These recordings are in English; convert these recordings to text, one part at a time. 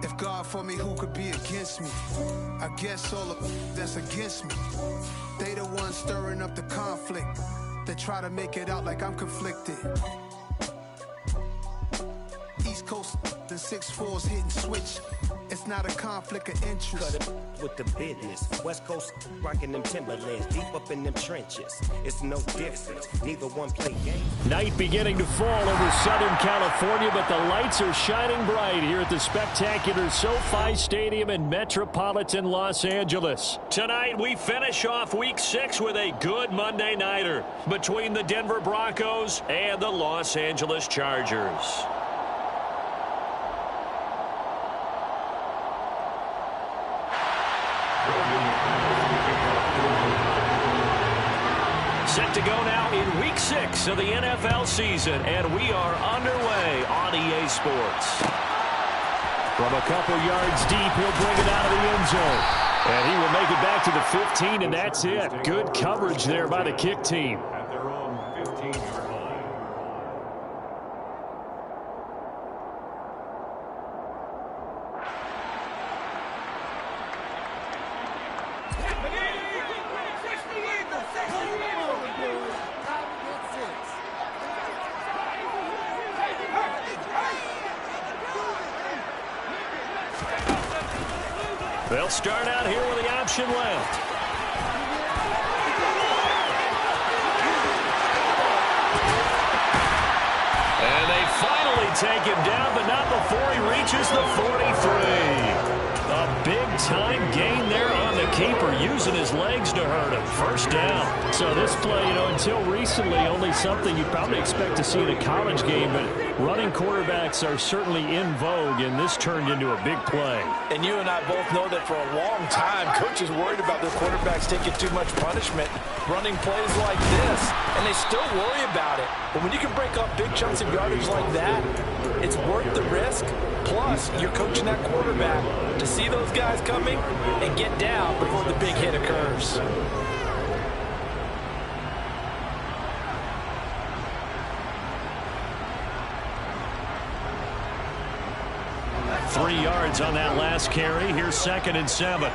If God for me, who could be against me? I guess all of that's against me. They the ones stirring up the conflict. They try to make it out like I'm conflicted. East Coast, the 6'4's hitting switch. It's not a conflict of interest. Cut it with the business. West Coast rocking them Timberlands, deep up in them trenches. It's no difference. Neither one play game. Night beginning to fall over Southern California, but the lights are shining bright here at the spectacular SoFi Stadium in metropolitan Los Angeles. Tonight we finish off Week 6 with a good Monday nighter between the Denver Broncos and the Los Angeles Chargers. Set to go now in Week 6 of the NFL season, and we are underway on EA Sports. From a couple yards deep, he'll bring it out of the end zone. And he will make it back to the 15, and that's it. Good coverage there by the kick team. At their own 15-yard line. They'll start out here with the option left. And they finally take him down, but not before he reaches the 43. A big-time gain there on the keeper, using his legs to hurt him. First down. So this play, until recently, only something you'd probably expect to see in a college game, but running quarterbacks are certainly in vogue, and this turned into a big play. And you and I both know that for a long time, coaches worried about their quarterbacks taking too much punishment, running plays like this, and they still worry about it. But when you can break up big chunks of yardage like that, it's worth the risk. Plus, you're coaching that quarterback to see those guys coming and get down before the big hit occurs. Three yards on that last carry. Here's 2nd and 7.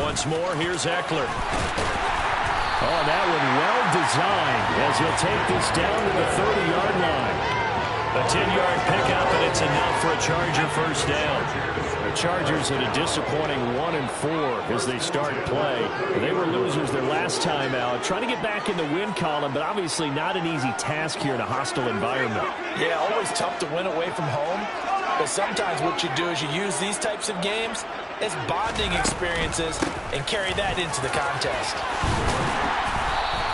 Once more, here's Eckler. Oh, that one well designed as he'll take this down to the 30-yard line. A 10-yard pickup, and it's enough for a Charger first down. The Chargers at a disappointing 1-4 as they start play. They were losers their last time out, trying to get back in the win column, but obviously not an easy task here in a hostile environment. Yeah, always tough to win away from home, but sometimes what you do is you use these types of games as bonding experiences and carry that into the contest.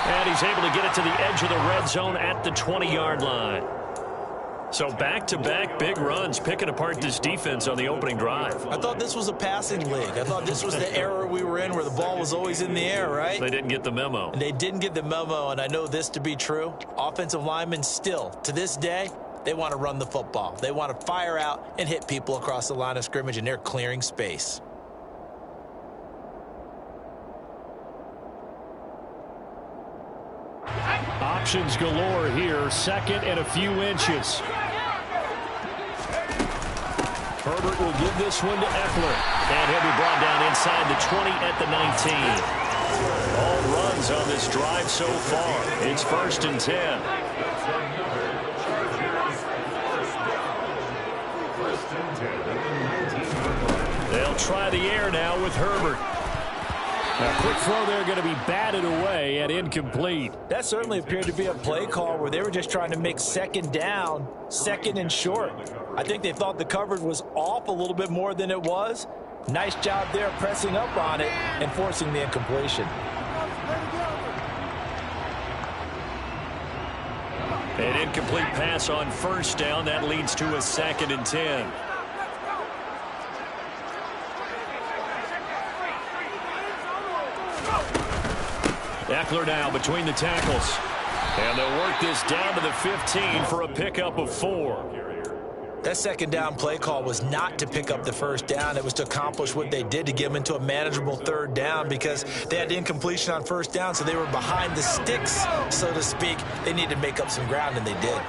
And he's able to get it to the edge of the red zone at the 20-yard line. So back-to-back big runs, picking apart this defense on the opening drive. I thought this was a passing league. I thought this was the era we were in where the ball was always in the air, right? They didn't get the memo. And they didn't get the memo, and I know this to be true. Offensive linemen still, to this day, they want to run the football. They want to fire out and hit people across the line of scrimmage, and they're clearing space. Options galore here. 2nd and a few inches. Herbert will give this one to Eckler. And he'll be brought down inside the 20 at the 19. All runs on this drive so far. It's 1st and 10. They'll try the air now with Herbert. A quick throw there going to be batted away and incomplete. That certainly appeared to be a play call where they were just trying to make 2nd down, 2nd and short. I think they thought the coverage was off a little bit more than it was. Nice job there pressing up on it and forcing the incompletion. An incomplete pass on 1st down. That leads to a 2nd and 10. Eckler now between the tackles. And they'll work this down to the 15 for a pickup of 4. That second down play call was not to pick up the first down. It was to accomplish what they did, to get them into a manageable third down, because they had incompletion on first down, so they were behind the sticks, so to speak. They needed to make up some ground, and they did.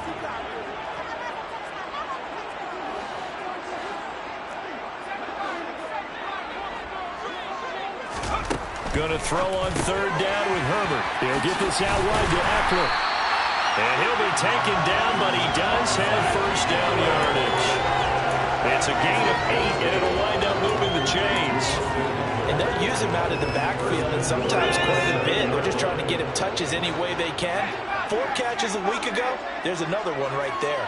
Going to throw on third down with Herbert. He'll get this out wide to Eckler. And he'll be taken down, but he does have first down yardage. It's a gain of 8, and it'll wind up moving the chains. And they'll use him out of the backfield, and sometimes quite a bit. They're just trying to get him touches any way they can. 4 catches a week ago. There's another one right there.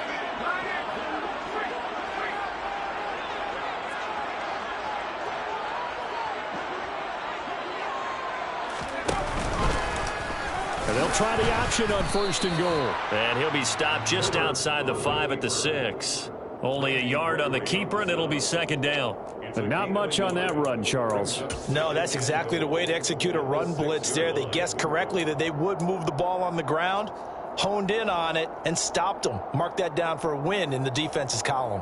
And they'll try the option on first and goal. And he'll be stopped just outside the 5 at the 6. Only a yard on the keeper, and it'll be second down. But not much on that run, Charles. No, that's exactly the way to execute a run blitz there. They guessed correctly that they would move the ball on the ground, honed in on it, and stopped them. Mark that down for a win in the defense's column.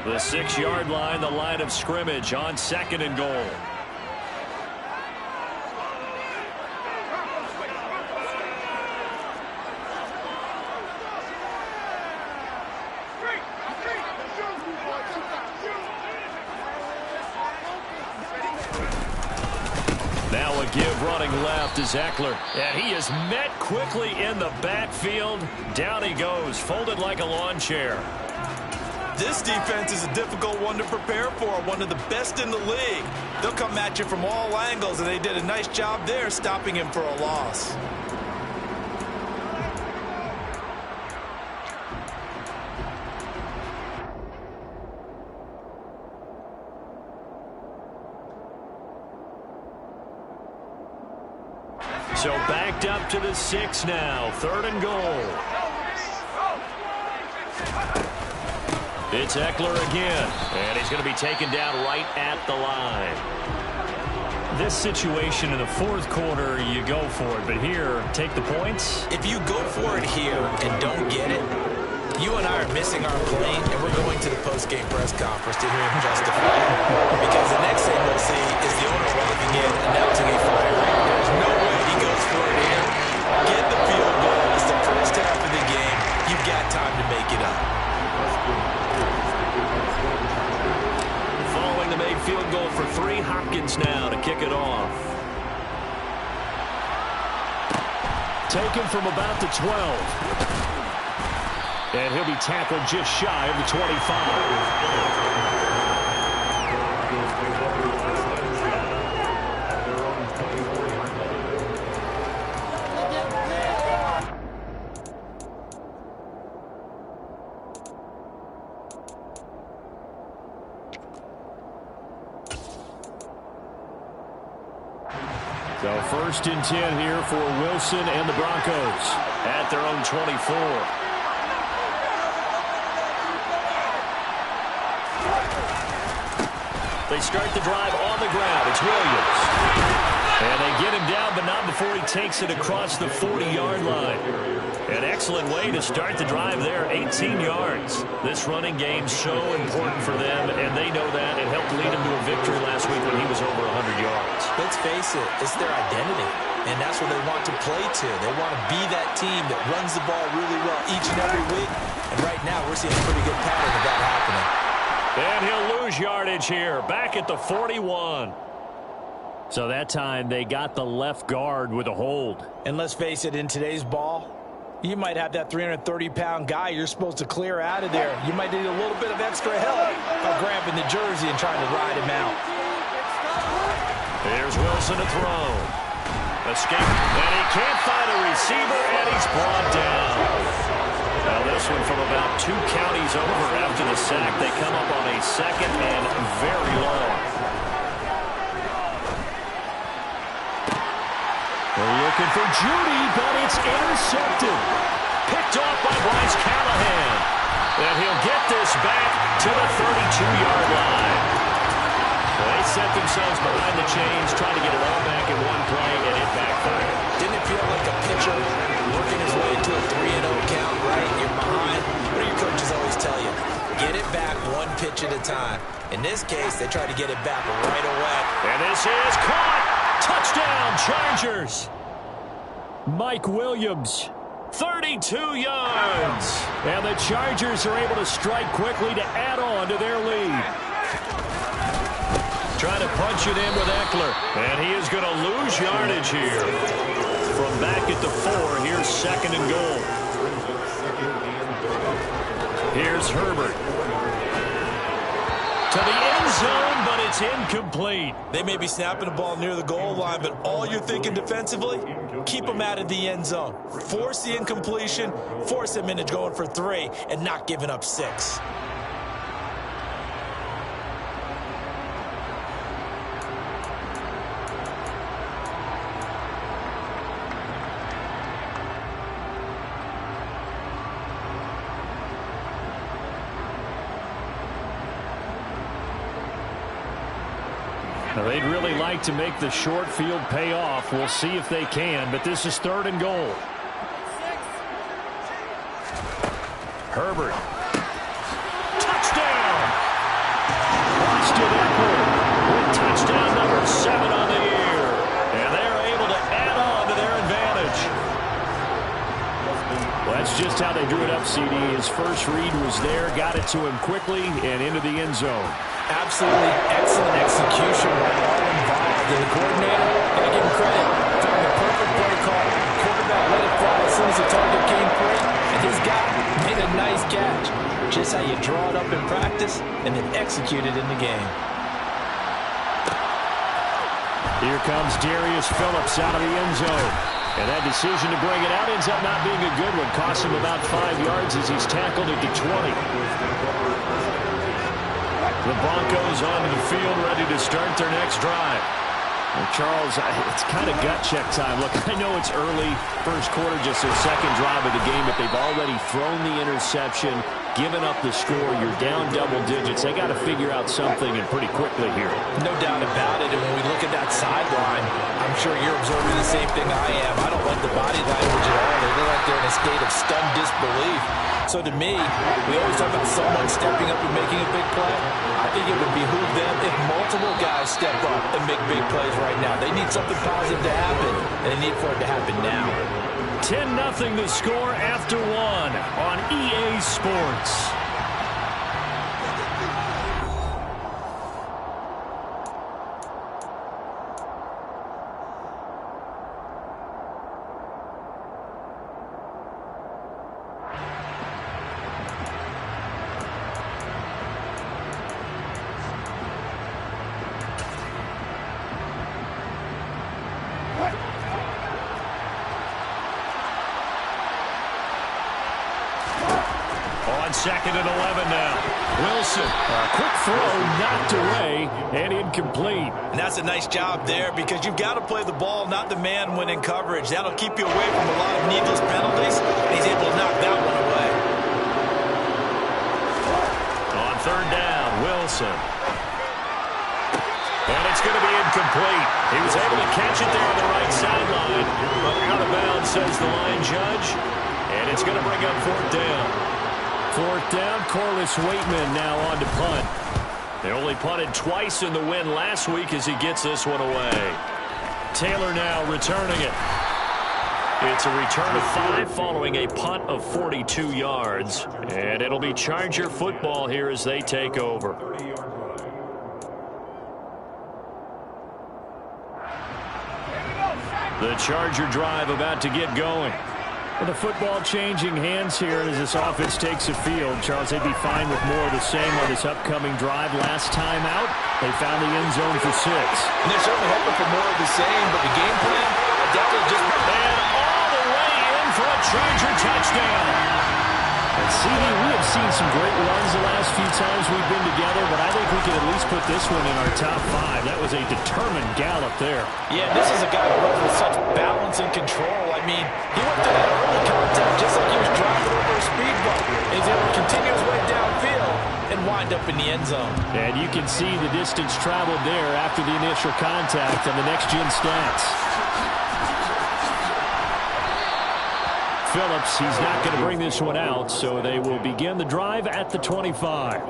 The 6-yard line, the line of scrimmage on second and goal. Now a give running left is Eckler. And he is met quickly in the backfield. Down he goes, folded like a lawn chair. This defense is a difficult one to prepare for, one of the best in the league. They'll come at you from all angles, and they did a nice job there stopping him for a loss. So backed up to the 6 now. Third and goal. It's Eckler again. And he's going to be taken down right at the line. This situation in the fourth quarter, you go for it. But here, take the points. If you go for it here and don't get it, you and I are missing our plane, and we're going to the post-game press conference to hear him justify it. Because the next thing we'll see is the owner walking in, announcing a firing. There's no way he goes for it here. Get the field goal. It's the first half of the game. You've got time to make it up. Following the made field goal for 3, Hopkins now to kick it off. Taken from about the 12. And he'll be tackled just shy of the 25. So first and 10 here for Wilson and the Broncos at their own 24. They start the drive on the ground. It's Williams. And they get him down, but not before he takes it across the 40-yard line. An excellent way to start the drive there, 18 yards. This running game's so important for them, and they know that. It helped lead them to a victory last week when he was over 100 yards. Let's face it, it's their identity, and that's what they want to play to. They want to be that team that runs the ball really well each and every week, and right now we're seeing a pretty good pattern of that happening. And he'll lose yardage here, back at the 41. So that time they got the left guard with a hold. And let's face it, in today's ball, you might have that 330-pound guy you're supposed to clear out of there. You might need a little bit of extra help by grabbing the jersey and trying to ride him out. Here's Wilson to throw. Escape, and he can't find a receiver, and he's brought down. Now this one from about 2 counties over after the sack. They come up on a second and very long. They're looking for Judy, but it's intercepted. Picked off by Bryce Callahan. And he'll get this back to the 32-yard line. They set themselves behind the chains, trying to get it all back in one play, and it backfired. Didn't it feel like a pitcher working his way to a 3-0 count, right? You're behind. What do your coaches In this case, they try to get it back right away. And this is caught. Touchdown, Chargers. Mike Williams, 32 yards. And the Chargers are able to strike quickly to add on to their lead. Trying to punch it in with Eckler. And he is going to lose yardage here. From back at the 4, here's 2nd and goal. Here's Herbert. To the end zone, but it's incomplete. They may be snapping the ball near the goal line, but all you're thinking defensively, keep them out of the end zone. Force the incompletion, force them into going for 3, and not giving up 6. They'd really like to make the short field pay off. We'll see if they can, but this is 3rd and goal. Herbert. Touchdown! Austin Eckler with touchdown number 7 on the year. And they're able to add on to their advantage. Well, that's just how they drew it up, CD. His first read was there, got it to him quickly, and into the end zone. Absolutely excellent execution by all involved. And the coordinator, gotta give him credit. Found the perfect play call. Quarterback let it fly as soon as the target came free. And his guy made a nice catch. Just how you draw it up in practice and then execute it in the game. Here comes Darius Phillips out of the end zone. And that decision to bring it out ends up not being a good one. Costs him about 5 yards as he's tackled at the 20. The Broncos onto the field, ready to start their next drive. Well, Charles, it's kind of gut check time. Look, I know it's early, first quarter, just their 2nd drive of the game, but they've already thrown the interception, given up the score. You're down double digits. They got to figure out something, and pretty quickly here. No doubt about it. And when we look at that sideline, I'm sure you're observing the same thing I am. I don't like the body language at all. They look like they're in a state of stunned disbelief. So to me, we always talk about someone stepping up and making a big play. I think it would behoove them if multiple guys step up and make big plays right now. They need something positive to happen, and they need for it to happen now. 10-0 the score after 1 on EA Sports. On 2nd and 11 now. Wilson, a quick throw, knocked away, and incomplete. And that's a nice job there because you've got to play the ball, not the man when in coverage. That'll keep you away from a lot of needless penalties, and he's able to knock that one away. On 3rd down, Wilson. And it's going to be incomplete. He was able to catch it there on the right sideline, but out of bounds, says the line judge. And it's going to bring up 4th down. 4th down, Corliss Waitman now on to punt. They only punted twice in the win last week as he gets this one away. Taylor now returning it. It's a return of 5 following a punt of 42 yards. And it'll be Charger football here as they take over. The Charger drive about to get going. Well, the football changing hands here as this offense takes the field. Charles, they'd be fine with more of the same on this upcoming drive. Last time out, they found the end zone for 6. And they're certainly hoping for more of the same, but the game plan, definitely just... And all the way in for a Charger touchdown. And CD, we have seen some great runs the last few times we've been together, but I think we can at least put this one in our top 5. That was a determined gallop there. Yeah, this is a guy who runs with such balance and control. I mean, he went to that early contact just like he was driving over a speed bump. He's able to continue his way downfield and wind up in the end zone. And you can see the distance traveled there after the initial contact on the next-gen stats. Phillips, he's not going to bring this one out, so they will begin the drive at the 25.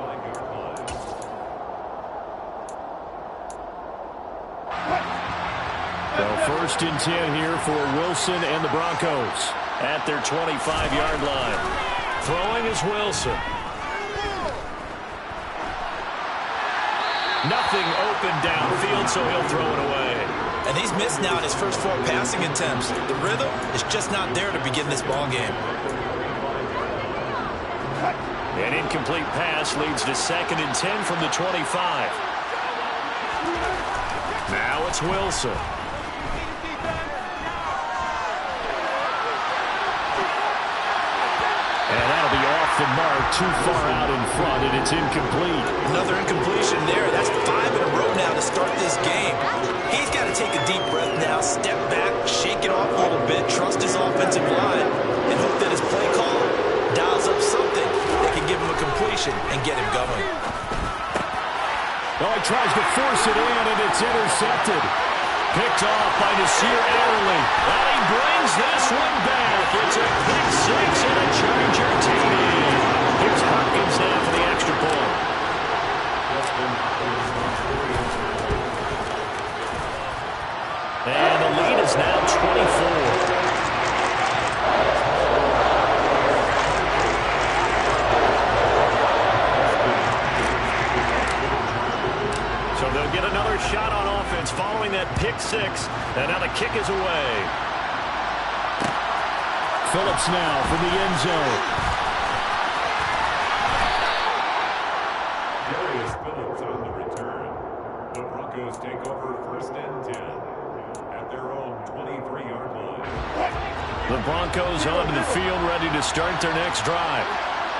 first and 10 here for Wilson and the Broncos at their 25-yard line. Throwing is Wilson. Nothing open downfield, so he'll throw it away. And he's missed now in his first 4 passing attempts. The rhythm is just not there to begin this ball game. An incomplete pass leads to 2nd and 10 from the 25. Now it's Wilson. And that'll be off the mark, too far out in front, and it's incomplete. Another incompletion there. That's 5 in a row now to start this game. He's got to take a deep breath now, step back, shake it off a little bit, trust his offensive line, and hope that his play caller dials up something that can give him a completion and get him going. Oh, he tries to force it in, and it's intercepted. Picked off by Nasir Adderley. And he brings this one back. It's a pick 6 and a Charger TD. Here's Hopkins now for the extra point. And the lead is now 24. They'll get another shot on offense following that pick 6. And now the kick is away. Phillips now from the end zone. Darius Phillips on the return. The Broncos take over 1st and 10 at their own 23-yard line. The Broncos onto the field, ready to start their next drive.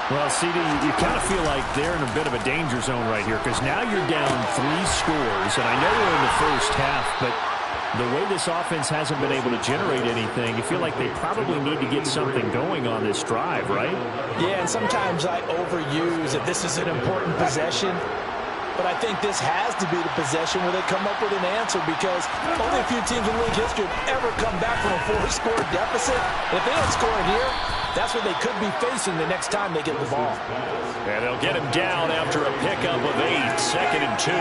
Well, CD, you kind of feel like they're in a bit of a danger zone right here because now you're down 3 scores, and I know we're in the first half, but the way this offense hasn't been able to generate anything, you feel like they probably need to get something going on this drive, right? Yeah, and sometimes I overuse that this is an important possession, but I think this has to be the possession where they come up with an answer because only a few teams in league history have ever come back from a 4-score deficit. And if they don't score here, that's what they could be facing the next time they get the ball. And they'll get him down after a pickup of 8, 2nd and 2.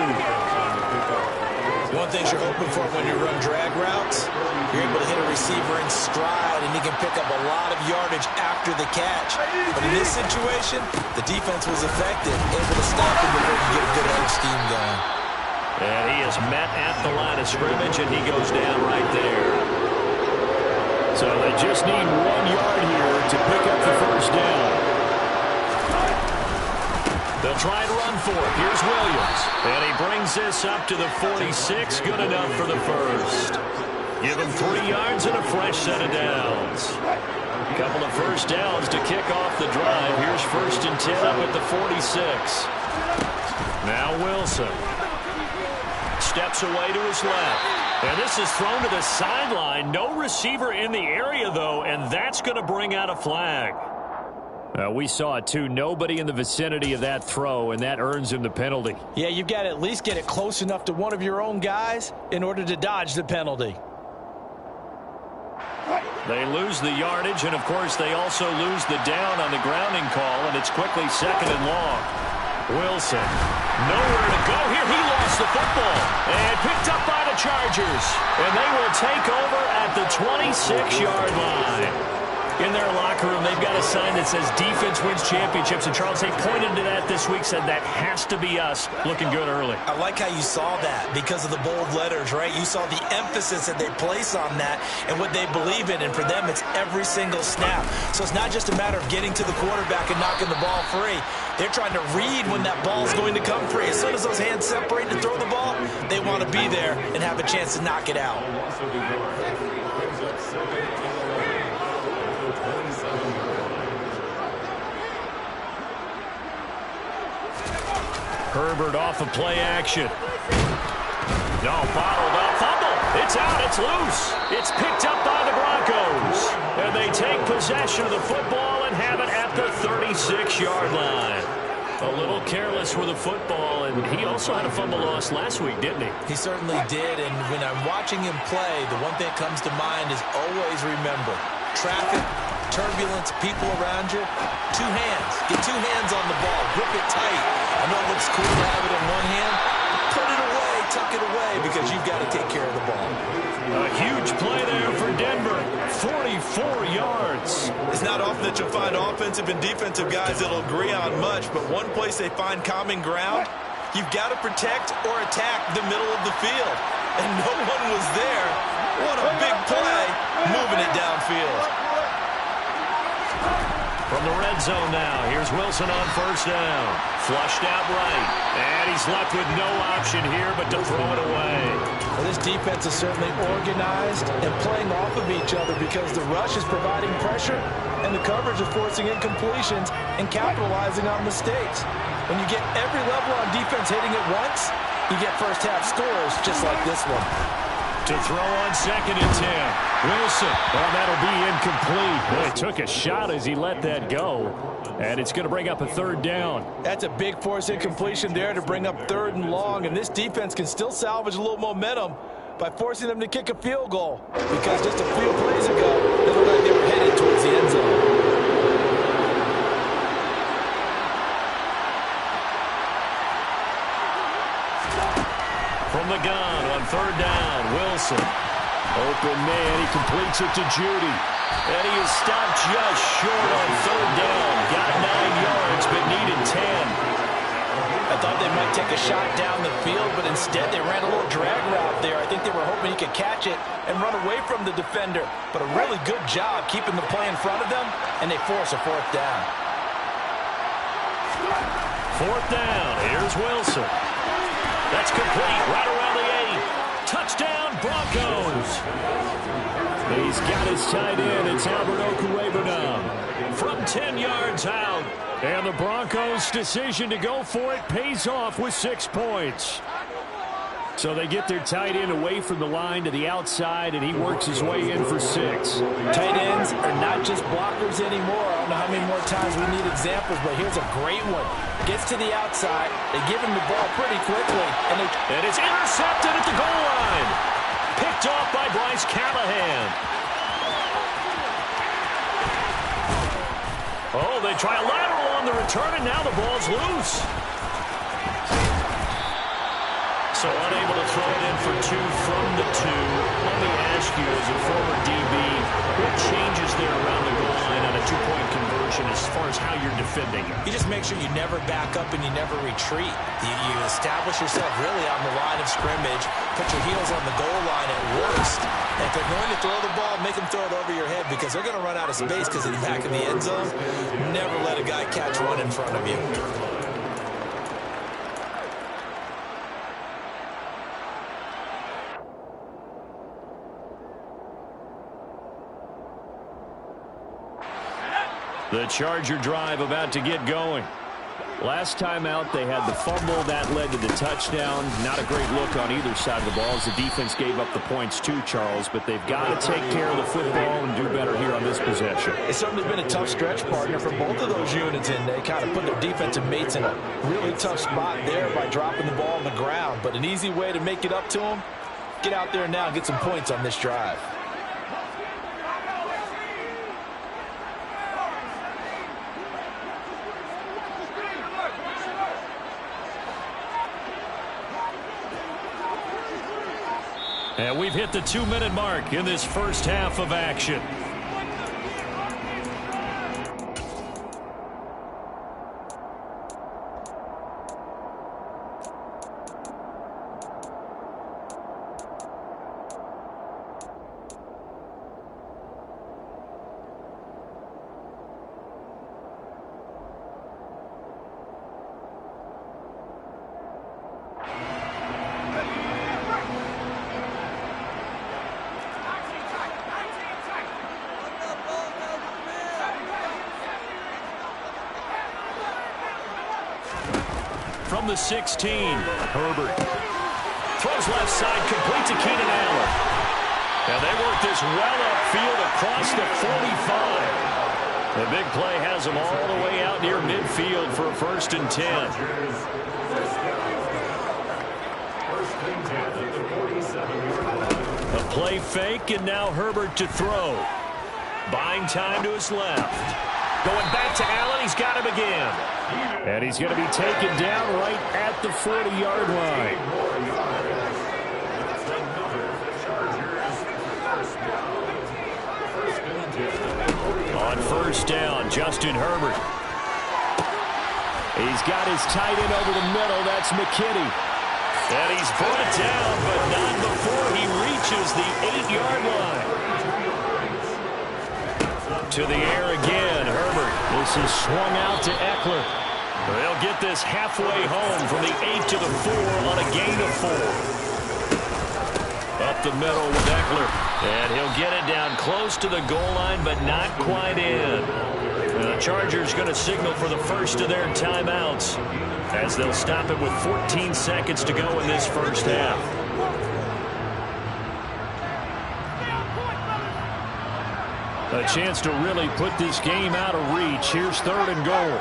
One thing you're hoping for when you run drag routes, you're able to hit a receiver in stride, and he can pick up a lot of yardage after the catch. But in this situation, the defense was effective, able to stop him before he get a good edge scheme going. And he is met at the line of scrimmage, and he goes down right there. So they just need 1 yard here to pick up the first down. They'll try and run for it. Here's Williams. And he brings this up to the 46. Good enough for the first. Give him 3 yards and a fresh set of downs. A couple of first downs to kick off the drive. Here's 1st and 10 up at the 46. Now Wilson. Steps away to his left. And this is thrown to the sideline. No receiver in the area, though, and that's going to bring out a flag. We saw it, too. Nobody in the vicinity of that throw, and that earns him the penalty. Yeah, you've got to at least get it close enough to one of your own guys in order to dodge the penalty. They lose the yardage, and, of course, they also lose the down on the grounding call, and it's quickly 2nd and long. Wilson, nowhere to go here. He lost the football and picked up by the Chargers. And they will take over at the 26-yard line. In their locker room, they've got a sign that says defense wins championships. And Charles, they pointed to that this week, said that has to be us. Looking good early. I like how you saw that because of the bold letters, right? You saw the emphasis that they place on that and what they believe in. And for them, it's every single snap. So it's not just a matter of getting to the quarterback and knocking the ball free. They're trying to read when that ball is going to come free. As soon as those hands separate to throw the ball, they want to be there and have a chance to knock it out. Herbert off of play action. No, bottled up. Fumble. It's out. It's loose. It's picked up by the Broncos. And they take possession of the football and have it at the 36-yard line. A little careless with the football, and he also had a fumble loss last week, didn't he? He certainly did, and when I'm watching him play, the one thing that comes to mind is always remember, traffic, turbulence, people around you, 2 hands. Get 2 hands on the ball. Grip it tight. I know it looks cool to have it in one hand. Put it away, tuck it away, because you've got to take care of the ball. A huge play there for Denver. 44 yards. It's not often that you'll find offensive and defensive guys that'll agree on much, but one place they find common ground, you've got to protect or attack the middle of the field. And no one was there. What a big play, moving it downfield. From the red zone now, here's Wilson on first down. Flushed out right. And he's left with no option here but to throw it away. Well, this defense is certainly organized and playing off of each other because the rush is providing pressure and the coverage is forcing incompletions and capitalizing on mistakes. When you get every level on defense hitting it once, you get first half scores just like this one. To throw on 2nd and 10. Wilson. Well, that'll be incomplete. Boy, took a shot as he let that go. And it's going to bring up a 3rd down. That's a big force incompletion there to bring up 3rd and long. And this defense can still salvage a little momentum by forcing them to kick a field goal. Because just a few plays ago, they looked like they were headed towards the end zone. From the gun on 3rd down, Wilson. Open man, he completes it to Judy. And he is stopped just short on 3rd down. Got 9 yards, but needed 10. I thought they might take a shot down the field, but instead they ran a little drag route there. I think they were hoping he could catch it and run away from the defender. But a really good job keeping the play in front of them, and they force a 4th down. 4th down, here's Wilson. That's complete, right around the 8. Touchdown, Broncos. He's got his tight end. It's Albert Okwuegbunam from 10 yards out. And the Broncos' decision to go for it pays off with 6 points. So they get their tight end away from the line to the outside, and he works his way in for 6. Tight ends are not just blockers anymore. I don't know how many more times we need examples, but here's a great one. Gets to the outside. They give him the ball pretty quickly. And it's intercepted at the goal line. Picked off by Bryce Callahan. Oh, they try a lateral on the return, and now the ball's loose. So unable to throw it in for 2 from the 2. Let me ask you, as a former DB, what changes there around the goal line on a 2-point conversion as far as how you're defending it? You just make sure you never back up and you never retreat. You establish yourself really on the line of scrimmage, put your heels on the goal line at worst. And if they're going to throw the ball, make them throw it over your head because they're going to run out of space because of the back of the end zone. Never let a guy catch one in front of you. The Charger drive about to get going. Last time out, they had the fumble. That led to the touchdown. Not a great look on either side of the ball as the defense gave up the points too, Charles. But they've got to take care of the football and do better here on this possession. It's certainly been a tough stretch, partner, for both of those units, and they kind of put their defensive mates in a really tough spot there by dropping the ball on the ground. But an easy way to make it up to them, get out there now and get some points on this drive. And we've hit the 2-minute mark in this first half of action. From the 16, Herbert throws left side, complete to Keenan Allen. And they work this well upfield across the 45. The big play has them all the way out near midfield for a 1st and 10. A play fake, and now Herbert to throw. Buying time to his left. Going back to Allen, he's got him again. And he's going to be taken down right at the 40-yard line. first down. Justin Herbert. He's got his tight end over the middle. That's McKinney. And he's brought down, but not before he reaches the 8-yard line. To the air again, Herbert. This is swung out to Eckler. They'll get this halfway home from the 8 to the 4 on a gain of 4. Up the middle with Eckler. And he'll get it down close to the goal line, but not quite in. The Chargers going to signal for the first of their timeouts as they'll stop it with 14 seconds to go in this first half. A chance to really put this game out of reach. Here's 3rd and goal.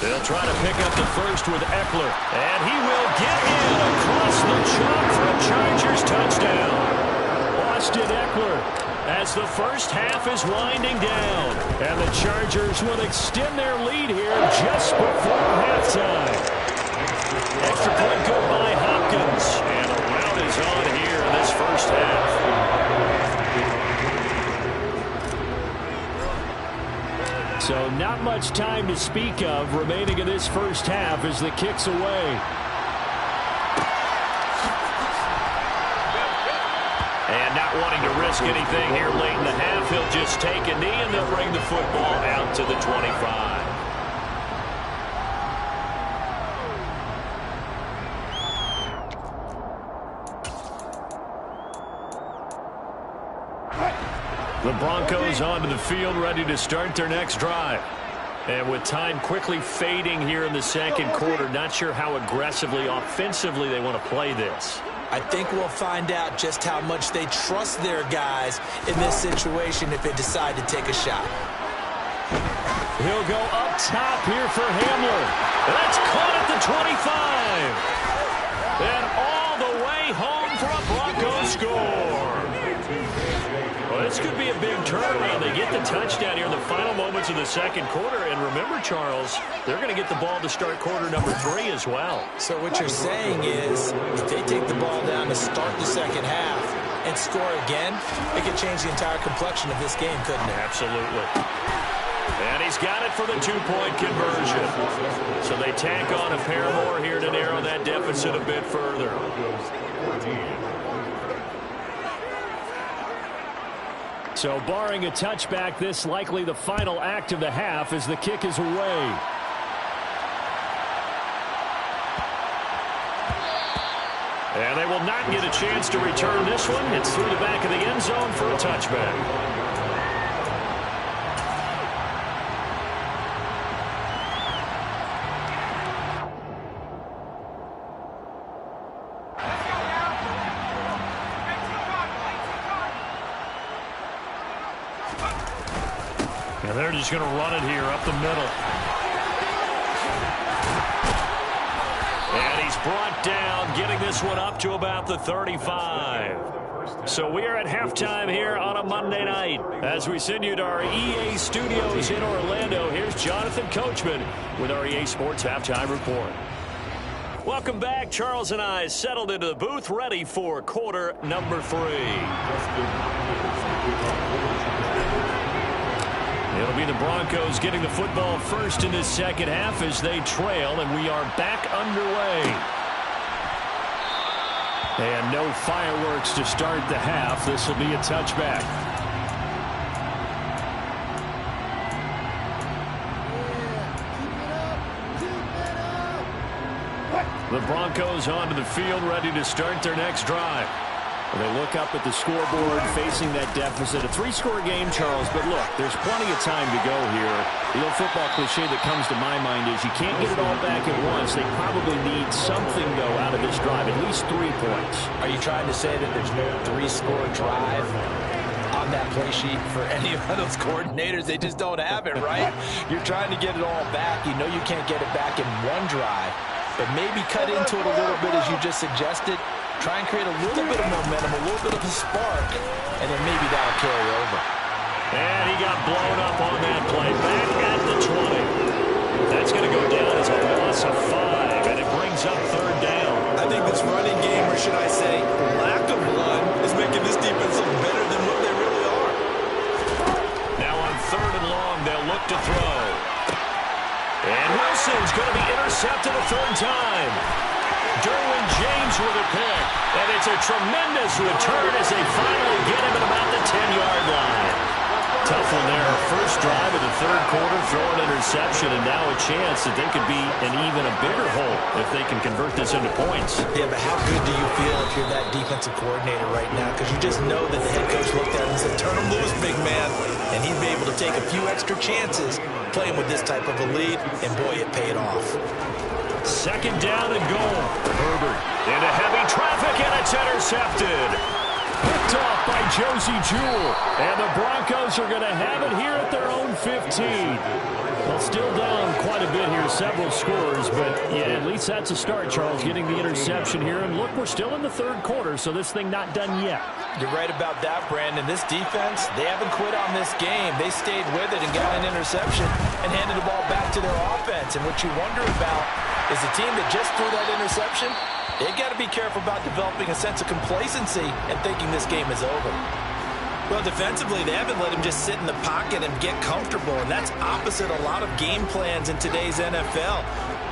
They'll try to pick up the first with Eckler. And he will get in across the chalk for a Chargers touchdown. Austin Eckler as the first half is winding down. And the Chargers will extend their lead here just before halftime. Extra point good by Hopkins. And a rout is on here in this first half. So not much time to speak of remaining in this first half as the kick's away. And not wanting to risk anything here late in the half, he'll just take a knee and they'll bring the football out to the 25. The Broncos onto the field, ready to start their next drive. And with time quickly fading here in the second quarter, not sure how aggressively, offensively they want to play this. I think we'll find out just how much they trust their guys in this situation if they decide to take a shot. He'll go up top here for Hamler. That's caught at the 25. And all the way home for a Broncos score. Well, this could be a big turnaround. They get the touchdown here in the final moments of the second quarter. And remember, Charles, they're going to get the ball to start quarter number 3 as well. So what you're saying is if they take the ball down to start the second half and score again, it could change the entire complexion of this game, couldn't it? Absolutely. And he's got it for the 2-point conversion. So they tack on a pair more here to narrow that deficit a bit further. So barring a touchback, this likely the final act of the half as the kick is away. And they will not get a chance to return this one. It's through the back of the end zone for a touchback. And they're just going to run it here up the middle. And he's brought down, getting this one up to about the 35. So we are at halftime here on a Monday night. As we send you to our EA studios in Orlando, here's Jonathan Coachman with our EA Sports Halftime Report. Welcome back. Charles and I settled into the booth, ready for quarter number 3. It'll be the Broncos getting the football first in this second half as they trail, and we are back underway. And no fireworks to start the half. This will be a touchback. The Broncos onto the field, ready to start their next drive. They look up at the scoreboard, facing that deficit. A 3-score game, Charles, but look, there's plenty of time to go here. The old football cliche that comes to my mind is you can't get it all back at once. They probably need something, though, out of this drive, at least 3 points. Are you trying to say that there's no 3-score drive on that play sheet for any of those coordinators? They just don't have it, right? You're trying to get it all back. You know you can't get it back in one drive, but maybe cut into it a little bit as you just suggested. Try and create a little bit of momentum, a little bit of a spark, and then maybe that'll carry over. And he got blown up on that play. Back at the 20. That's going to go down as a loss of 5, and it brings up 3rd down. I think this running game, or should I say lack of run, is making this defense look better than what they third time. Derwin James with a pick. And it's a tremendous return as they finally get him at about the 10-yard line. Tough one there. First drive of the third quarter, throw an interception, and now a chance that they could be in even a bigger hole if they can convert this into points. Yeah, but how good do you feel if you're that defensive coordinator right now? Because you just know that the head coach looked at him and said, turn him loose, big man. And he'd be able to take a few extra chances playing with this type of a lead, and boy, it paid off. Second down and goal. Herbert into heavy traffic, and it's intercepted. Picked off by Josie Jewell. And the Broncos are going to have it here at their own 15. Well, still down quite a bit here, several scores, but yeah, at least that's a start, Charles, getting the interception here. And look, we're still in the third quarter, so this thing not done yet. You're right about that, Brandon. This defense, they haven't quit on this game. They stayed with it and got an interception and handed the ball back to their offense. And what you wonder about is the team that just threw that interception, they've got to be careful about developing a sense of complacency and thinking this game is over. Well, defensively, they haven't let him just sit in the pocket and get comfortable, and that's opposite a lot of game plans in today's NFL.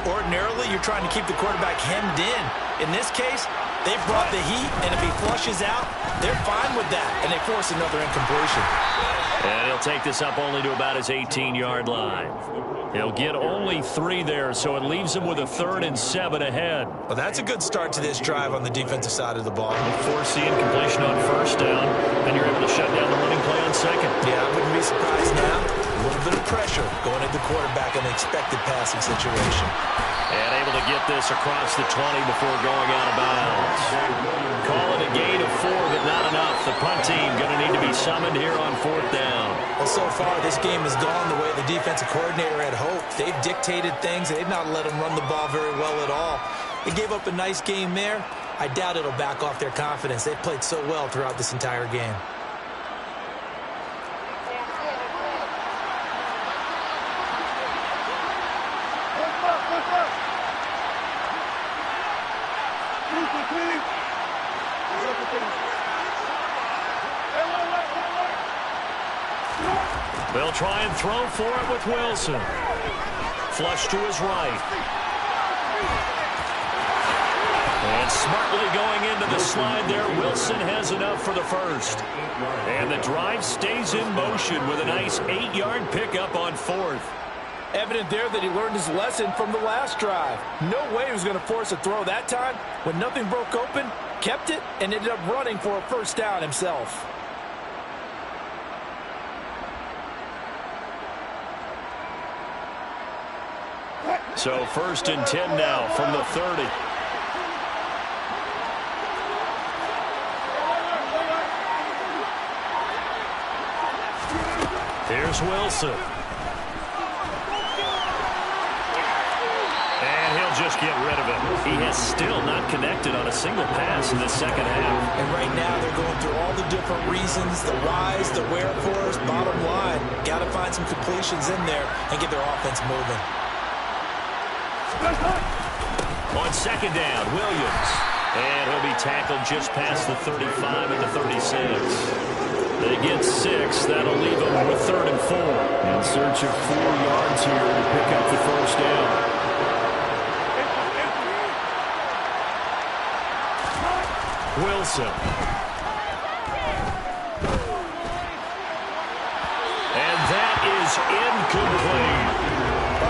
Ordinarily, you're trying to keep the quarterback hemmed in. In this case, they brought the heat, and if he flushes out, they're fine with that, and they force another incompletion. And he'll take this up only to about his 18-yard line. He'll get only 3 there, so it leaves him with a 3rd and 7 ahead. Well, that's a good start to this drive on the defensive side of the ball. Force the incompletion on first down, and you're able to shut down the running play on second. Yeah, I wouldn't be surprised now. A little bit of pressure going at the quarterback in an expected passing situation. And able to get this across the 20 before going out of bounds. Call it a gain of 4, but not enough. The punt team going to need to be summoned here on 4th down. Well, so far, this game has gone the way the defensive coordinator had hoped. They've dictated things. They've not let them run the ball very well at all. They gave up a nice game there. I doubt it'll back off their confidence. They've played so well throughout this entire game. They'll try and throw for it with Wilson. Flush to his right. And smartly going into the slide there, Wilson has enough for the first. And the drive stays in motion with a nice 8-yard pickup on 4th. Evident there that he learned his lesson from the last drive. No way he was going to force a throw that time. When nothing broke open, kept it, and ended up running for a first down himself. So 1st and 10 now from the 30. Here's Wilson. And he'll just get rid of it. He has still not connected on a single pass in the second half. And right now they're going through all the different reasons, the whys, the wherefores. Bottom line, got to find some completions in there and get their offense moving. On second down, Williams. And he'll be tackled just past the 35 and the 36. They get 6. That'll leave them with 3rd and 4. In search of 4 yards here to pick up the first down. Wilson. And that is incomplete.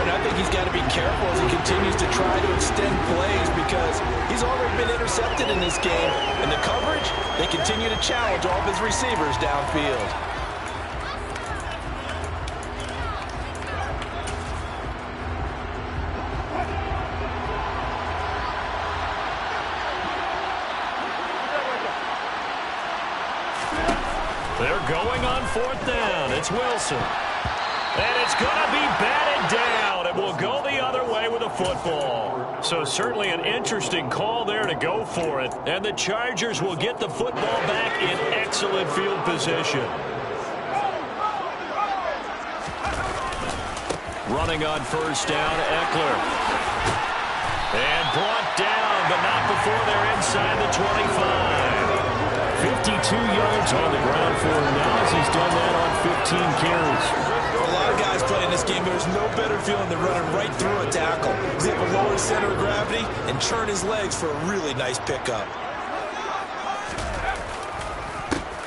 I think he's got to be careful as he continues to try to extend plays because he's already been intercepted in this game. And the coverage, they continue to challenge all of his receivers downfield. They're going on 4th down. It's Wilson. And it's going to be batted down. It will go the other way with a football. So certainly an interesting call there to go for it. And the Chargers will get the football back in excellent field position. Running on first down, Eckler. And brought down, but not before they're inside the 25. 52 yards on the ground for him now as he's done that on 15 carries. A lot of guys playing this game, there's no better feeling than running right through a tackle. He's able to lower his center of gravity and churn his legs for a really nice pickup.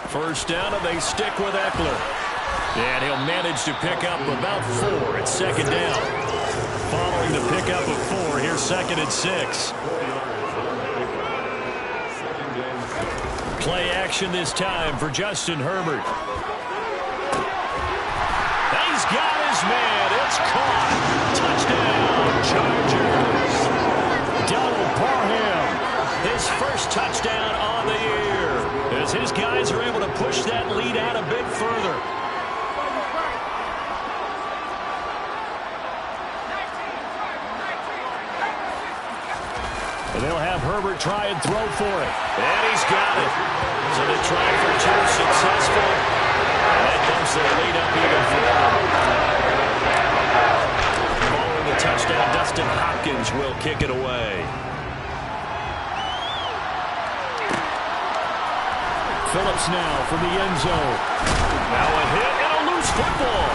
First down, and they stick with Eckler. And he'll manage to pick up about 4. It's second down. Following the pickup of 4, here's second and 6. Play action this time for Justin Herbert. He's got his man. It's caught. Touchdown, Chargers. Donald Parham, his first touchdown on the year, as his guys are able to push that lead out a bit further. And they'll have Herbert try and throw for it. And he's got it. So the try for 2 successful. And that dumps their lead up even further. Following the touchdown, Dustin Hopkins will kick it away. Phillips now from the end zone. Now a hit and a loose football.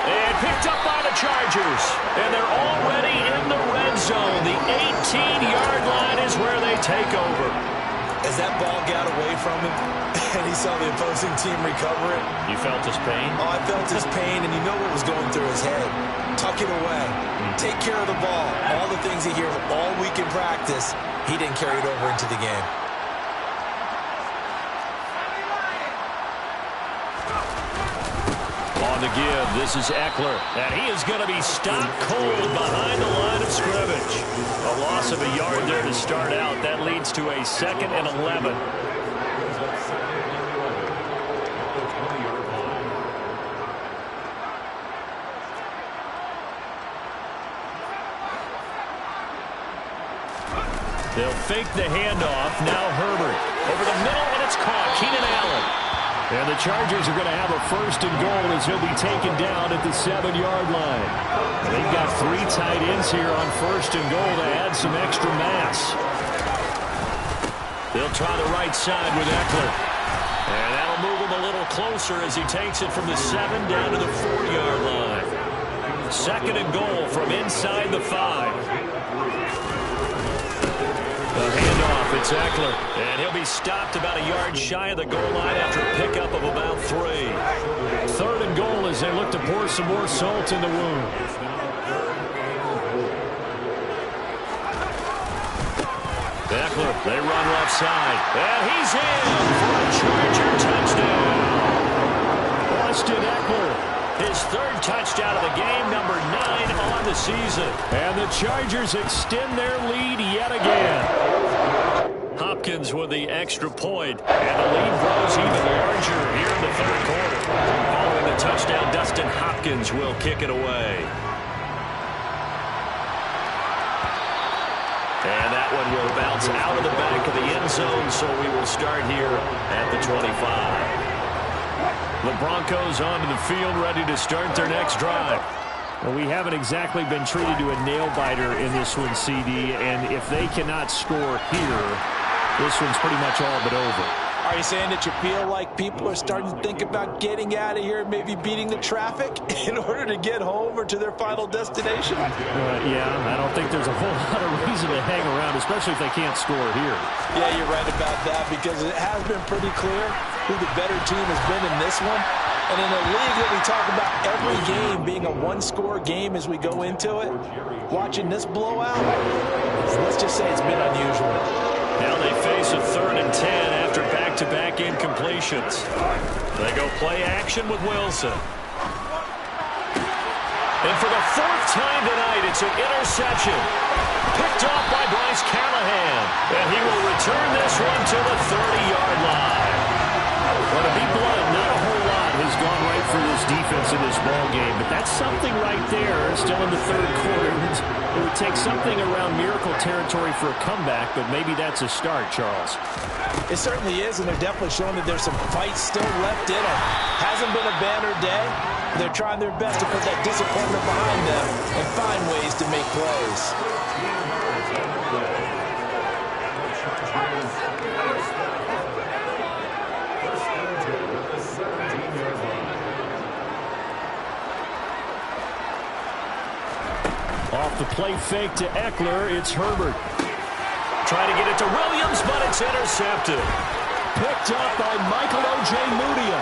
And picked up by the Chargers. And they're already in the red zone. The 18-yard line is where they take over. As that ball got away from him, and he saw the opposing team recover it. You felt his pain? Oh, I felt his pain, and you know what was going through his head. Tuck it away. Take care of the ball. All the things he hears all week in practice, he didn't carry it over into the game. On the give, this is Eckler, and he is going to be stopped cold behind the line of scrimmage. A loss of a yard there to start out. That leads to a 2nd and 11. They'll fake the handoff. Now Herbert over the middle, and it's caught. Keenan Allen. And the Chargers are going to have a 1st and goal as he'll be taken down at the 7-yard line. They've got 3 tight ends here on 1st and goal to add some extra mass. They'll try the right side with Eckler. And that'll move him a little closer as he takes it from the 7 down to the 4-yard line. 2nd and goal from inside the 5. The handoff, it's Eckler, and he'll be stopped about a yard shy of the goal line after a pickup of about 3. 3rd and goal as they look to pour some more salt in the wound. Eckler, they run left side, and he's in for a Charger touchdown. Austin Eckler, his 3rd touchdown of the game, number 9 on the season. And the Chargers extend their lead yet again. Hopkins with the extra point, and the lead grows even larger here in the 3rd quarter. Following the touchdown, Dustin Hopkins will kick it away. And that one will bounce out of the back of the end zone, so we will start here at the 25. The Broncos onto the field, ready to start their next drive. Well, we haven't exactly been treated to a nail-biter in this one, CD, and if they cannot score here, this one's pretty much all but over. Are you saying that you feel like people are starting to think about getting out of here, maybe beating the traffic in order to get home or to their final destination? Yeah, I don't think there's a whole lot of reason to hang around, especially if they can't score here. Yeah, you're right about that, because it has been pretty clear who the better team has been in this one. And in a league that we talk about every game being a one-score game as we go into it, watching this blowout, let's just say it's been unusual. Now they face a 3rd and 10 after back-to-back incompletions. They go play action with Wilson. And for the 4th time tonight, it's an interception. Picked off by Bryce Callahan. And he will return this one to the 30-yard line. Well, to be blunt, not a whole lot has gone right for this defense in this ball game, but that's something right there. Still in the 3rd quarter. It would take something around miracle territory for a comeback, but maybe that's a start, Charles. It certainly is, and they're definitely showing that there's some fight still left in them. Hasn't been a banner day. They're trying their best to put that disappointment behind them and find ways to make plays. The play fake to Eckler. It's Herbert. Trying to get it to Williams, but it's intercepted. Picked up by Michael O.J. Mudia.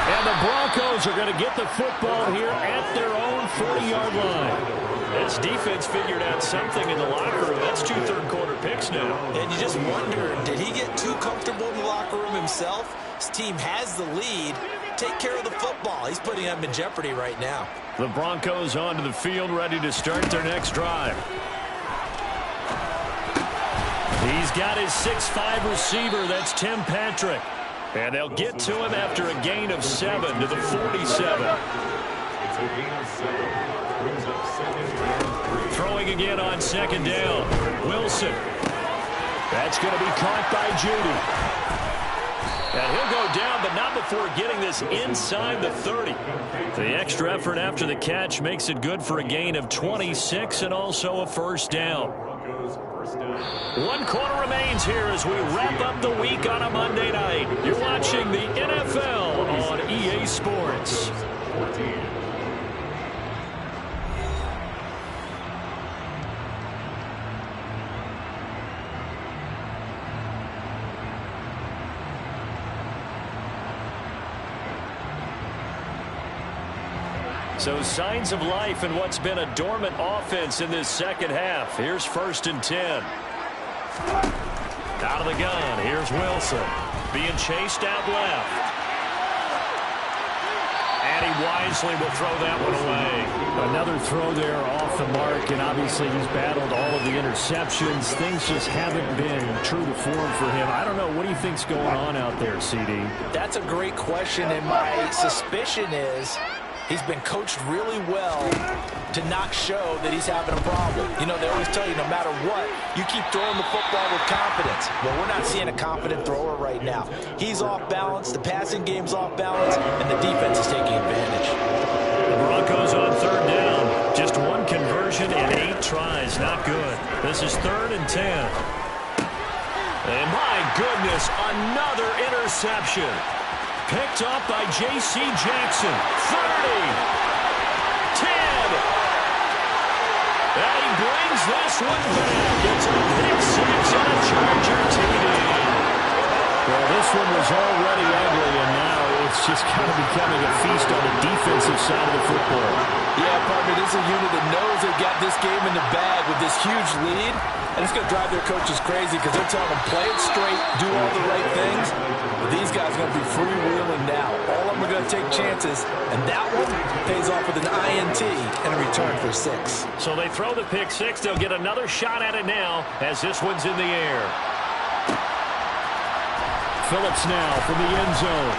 And the Broncos are going to get the football here at their own 40-yard line. This defense figured out something in the locker room. That's 2 third-quarter picks now. And you just wonder, did he get too comfortable in the locker room himself? His team has the lead. Take care of the football. He's putting them in jeopardy right now. The Broncos onto the field, ready to start their next drive. He's got his 6'5" receiver. That's Tim Patrick. And they'll get to him after a gain of 7 to the 47. It's a gain of 7. Brings up 2nd and 3. Throwing again on 2nd down. Wilson. That's going to be caught by Judy. And he'll go down, but not before getting this inside the 30. The extra effort after the catch makes it good for a gain of 26 and also a first down. 1 quarter remains here as we wrap up the week on a Monday night. You're watching the NFL on EA Sports. So signs of life in what's been a dormant offense in this second half. Here's 1st and 10. Out of the gun. Here's Wilson. Being chased out left. And he wisely will throw that one away. Another throw there off the mark, and obviously he's battled all of the interceptions. Things just haven't been true to form for him. I don't know. What do you think's going on out there, CD? That's a great question, and my suspicion is he's been coached really well to not show that he's having a problem. You know, they always tell you no matter what, you keep throwing the football with confidence. Well, we're not seeing a confident thrower right now. He's off balance, the passing game's off balance, and the defense is taking advantage. The Broncos on 3rd down. Just 1 conversion and 8 tries. Not good. This is 3rd and 10. And my goodness, another interception. Picked up by J.C. Jackson. 30. 10. And he brings this one back. It's a pick 6 on a Charger TD. Well, this one was already ugly, and now it's just kind of becoming a feast on the defensive side of the football. Yeah, partner, this is a unit that knows they've got this game in the bag with this huge lead, and it's going to drive their coaches crazy because they're telling them play it straight, do all the right things. But these guys are going to be freewheeling now. All of them are going to take chances, and that one pays off with an INT and a return for 6. So they throw the pick 6. They'll get another shot at it now as this one's in the air. Phillips now from the end zone.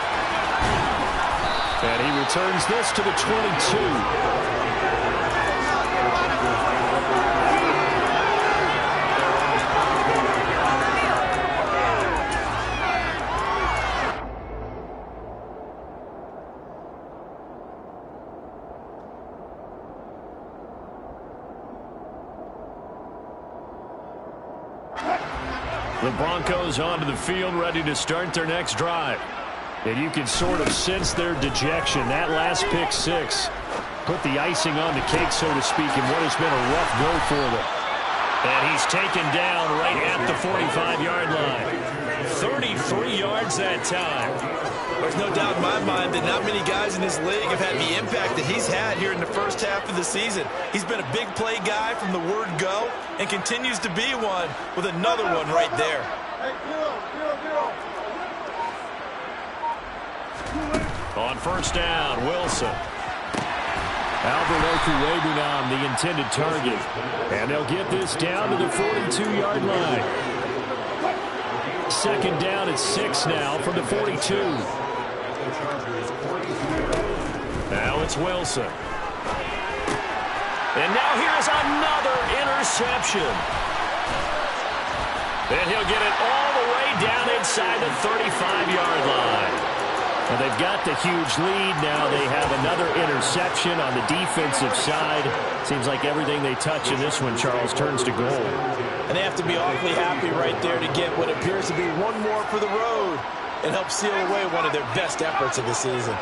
And he returns this to the 22. The Broncos onto the field, ready to start their next drive. And you can sort of sense their dejection. That last pick 6 put the icing on the cake, so to speak, in what has been a rough go for them. And he's taken down right at the 45-yard line. 33 yards that time. There's no doubt in my mind that not many guys in this league have had the impact that he's had here in the first half of the season. He's been a big play guy from the word go and continues to be one with another one right there. On 1st down, Wilson. Albert Okwuegbunam, the intended target. And they'll get this down to the 42-yard line. 2nd down at 6 now from the 42. Now it's Wilson. And now here's another interception. And he'll get it all the way down inside the 35-yard line. And they've got the huge lead. Now they have another interception on the defensive side. Seems like everything they touch in this one, Charles, turns to gold. And they have to be awfully happy right there to get what appears to be one more for the road and help seal away one of their best efforts of the season.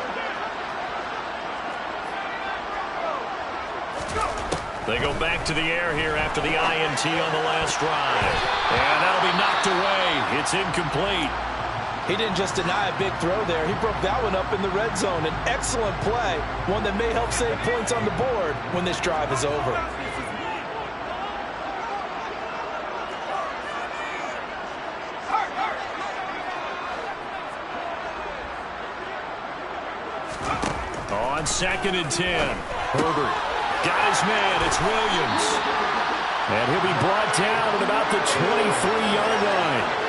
They go back to the air here after the INT on the last drive. And that'll be knocked away. It's incomplete. He didn't just deny a big throw there. He broke that one up in the red zone. An excellent play, one that may help save points on the board when this drive is over. On 2nd and 10, Herbert got his man. It's Williams. And he'll be brought down at about the 23-yard line.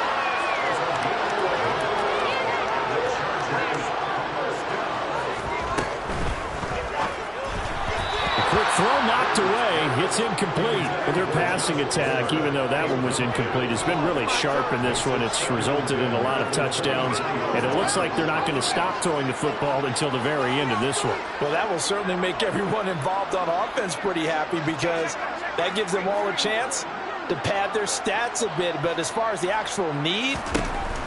Quick throw knocked away. It's incomplete. But their passing attack, even though that one was incomplete, has been really sharp in this one. It's resulted in a lot of touchdowns. And it looks like they're not going to stop throwing the football until the very end of this one. Well, that will certainly make everyone involved on offense pretty happy because that gives them all a chance to pad their stats a bit. But as far as the actual need,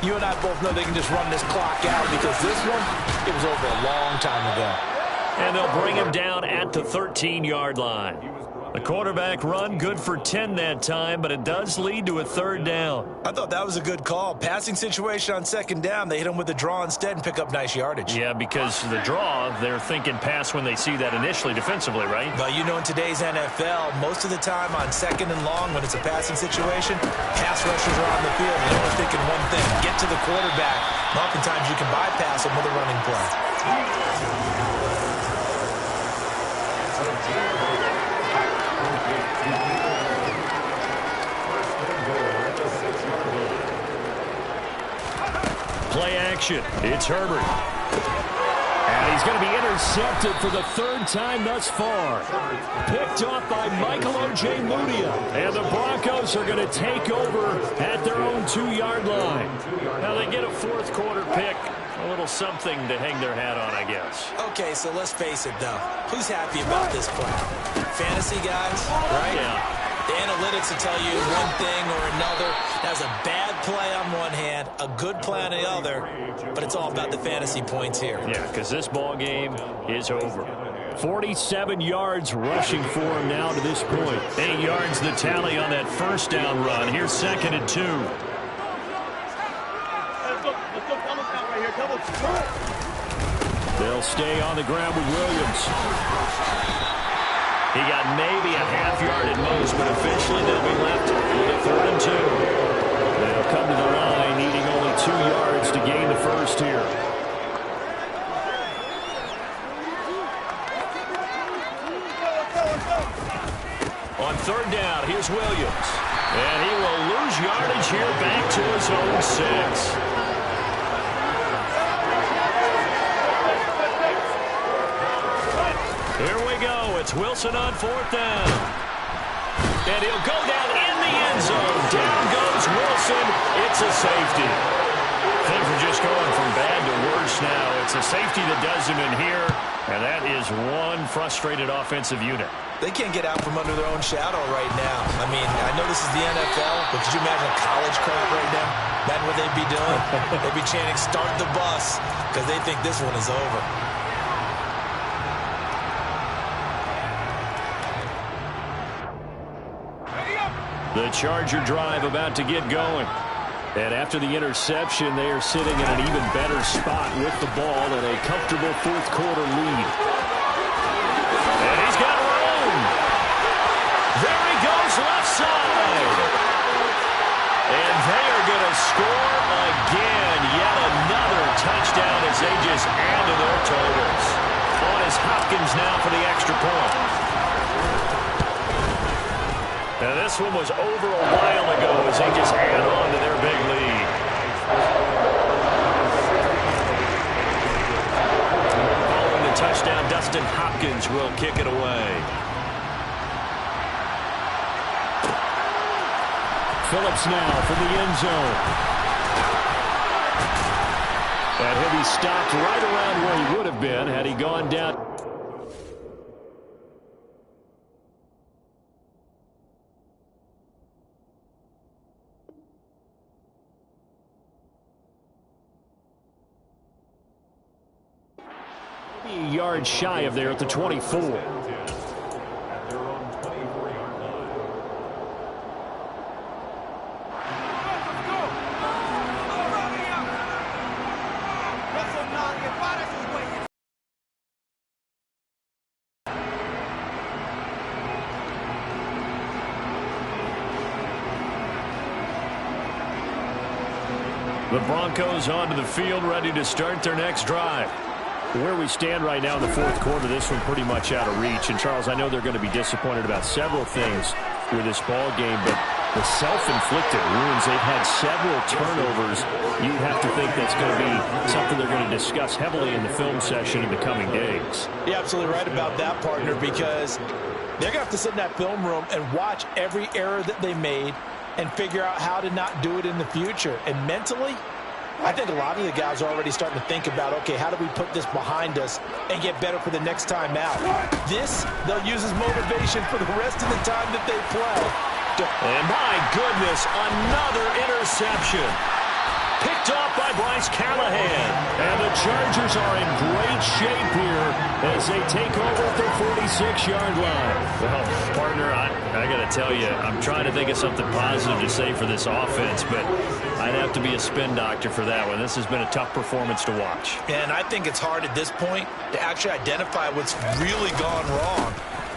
you and I both know they can just run this clock out because this one, it was over a long time ago. And they'll bring him down at the 13-yard line. The quarterback run good for 10 that time, but it does lead to a 3rd down. I thought that was a good call. Passing situation on 2nd down. They hit him with a draw instead and pick up nice yardage. Yeah, because the draw, they're thinking pass when they see that initially defensively, right? Well, you know, in today's NFL, most of the time on 2nd and long when it's a passing situation, pass rushers are on the field and they're only thinking one thing, get to the quarterback. And oftentimes you can bypass him with a running play. Play action. It's Herbert. And he's going to be intercepted for the 3rd time thus far. Picked off by Michael O.J. Mudia. And the Broncos are going to take over at their own 2-yard line. Now they get a 4th quarter pick. A little something to hang their hat on, I guess. Okay, so let's face it, though. Who's happy about this play? Fantasy guys, right? Yeah. The analytics will tell you one thing or another. That's a bad play on one hand, a good play on the other, but it's all about the fantasy points here. Yeah, because this ball game is over. 47 yards rushing for him now to this point. 8 yards the tally on that 1st down run. Here's 2nd and 2. They'll stay on the ground with Williams. He got maybe a half yard at most, but officially they'll be left with a 3rd and 2. They'll come to the line needing only 2 yards to gain the 1st here. On 3rd down, here's Williams. And he will lose yardage here back to his own 6. Here we go. It's Wilson on 4th down. And he'll go down in the end zone. Down goes Wilson. It's a safety. Things are just going from bad to worse now. It's a safety that does him in here. And that is one frustrated offensive unit. They can't get out from under their own shadow right now. I mean, I know this is the NFL, but could you imagine a college crowd right now? Imagine what they'd be doing. They'd be chanting, "Start the bus," because they think this one is over. The Charger drive about to get going. And after the interception, they are sitting in an even better spot with the ball and a comfortable 4th quarter lead. And he's got room. There he goes left side. And they are going to score again. Yet another touchdown as they just add to their totals. On is Hopkins now for the extra point. Now this one was over a while ago as they just add on to their big lead. Following the touchdown, Dustin Hopkins will kick it away. Phillips now from the end zone. And he'll be stopped right around where he would have been had he gone down. Yards shy of there at the 24. The Broncos onto the field, ready to start their next drive. Where we stand right now in the fourth quarter, this one pretty much out of reach. And, Charles, I know they're going to be disappointed about several things with this ball game, but the self-inflicted wounds, they've had several turnovers. You'd have to think that's going to be something they're going to discuss heavily in the film session in the coming days. You're absolutely right about that, partner, because they're going to have to sit in that film room and watch every error that they made and figure out how to not do it in the future. And mentally, I think a lot of the guys are already starting to think about, okay, how do we put this behind us and get better for the next time out? This, they'll use as motivation for the rest of the time that they play. And my goodness, another interception. Picked off by Bryce Callahan. And the Chargers are in great shape here as they take over at their 46-yard line. Well, partner, I got to tell you, I'm trying to think of something positive to say for this offense, but I'd have to be a spin doctor for that one. This has been a tough performance to watch. And I think it's hard at this point to actually identify what's really gone wrong.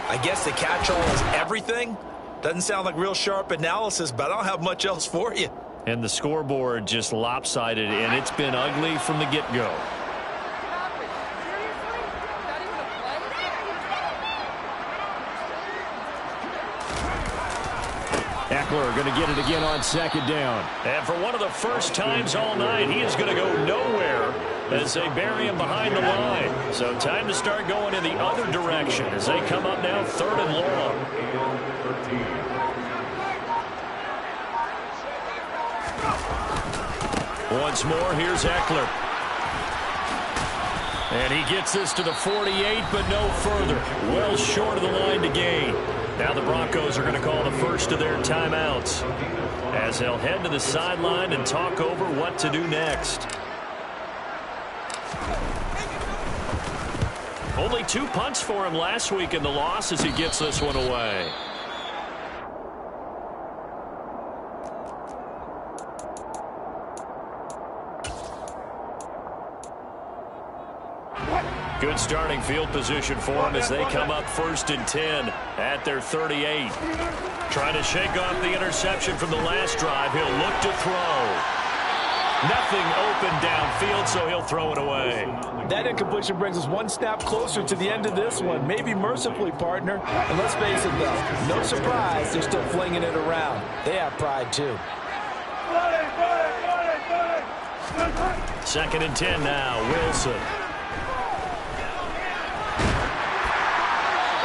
I guess the catch-all is everything. Doesn't sound like real sharp analysis, but I don't have much else for you. And the scoreboard just lopsided, and it's been ugly from the get-go. Eckler going to get it again on second down. And for one of the first times all night, he is going to go nowhere as they bury him behind the line. So time to start going in the other direction as they come up now third and long. Once more, here's Eckler. And he gets this to the 48, but no further. Well short of the line to gain. Now the Broncos are going to call the first of their timeouts as they'll head to the sideline and talk over what to do next. Only 2 punts for him last week in the loss as he gets this one away. Good starting field position for them as they come up 1st and 10 at their 38. Trying to shake off the interception from the last drive. He'll look to throw. Nothing open downfield, so he'll throw it away. That incompletion brings us one snap closer to the end of this one. Maybe mercifully, partner. And let's face it, though, no surprise, they're still flinging it around. They have pride, too. 2nd and 10 now, Wilson.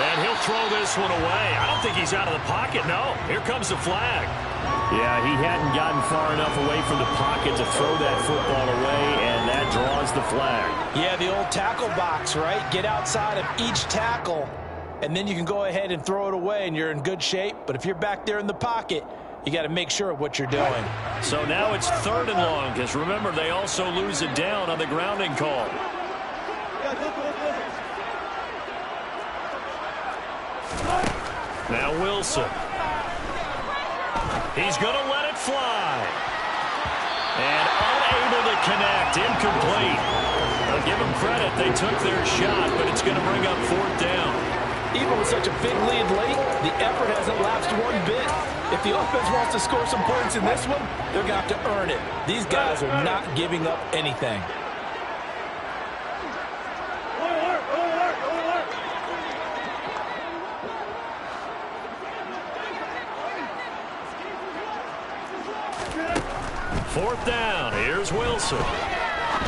And he'll throw this one away. I don't think he's out of the pocket, no. Here comes the flag. Yeah, he hadn't gotten far enough away from the pocket to throw that football away, and that draws the flag. Yeah, the old tackle box, right? Get outside of each tackle, and then you can go ahead and throw it away, and you're in good shape. But if you're back there in the pocket, you got to make sure of what you're doing. So now it's 3rd and long, because remember, they also lose it down on the grounding call. Now Wilson. He's going to let it fly. And unable to connect. Incomplete. I'll give them credit. They took their shot, but it's going to bring up 4th down. Even with such a big lead late, the effort hasn't lapsed one bit. If the offense wants to score some points in this one, they're going to have to earn it. These guys are not giving up anything. Fourth down. Here's Wilson.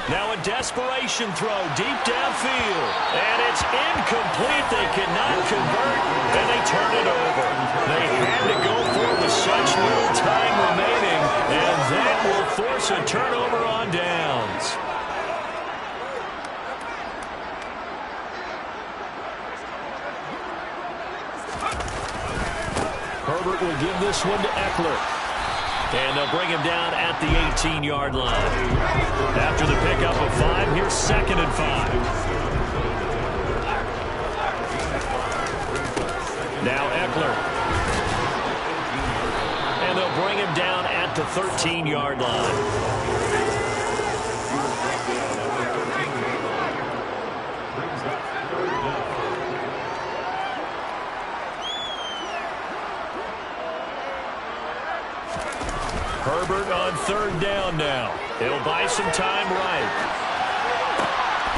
Now a desperation throw deep downfield. And it's incomplete. They cannot convert, and they turn it over. They had to go for it with such little time remaining, and that will force a turnover on downs. Herbert will give this one to Eckler. And they'll bring him down at the 18-yard line. After the pickup of 5, here's 2nd and 5. Now Eckler. And they'll bring him down at the 13-yard line. Herbert on 3rd down now. He'll buy some time right.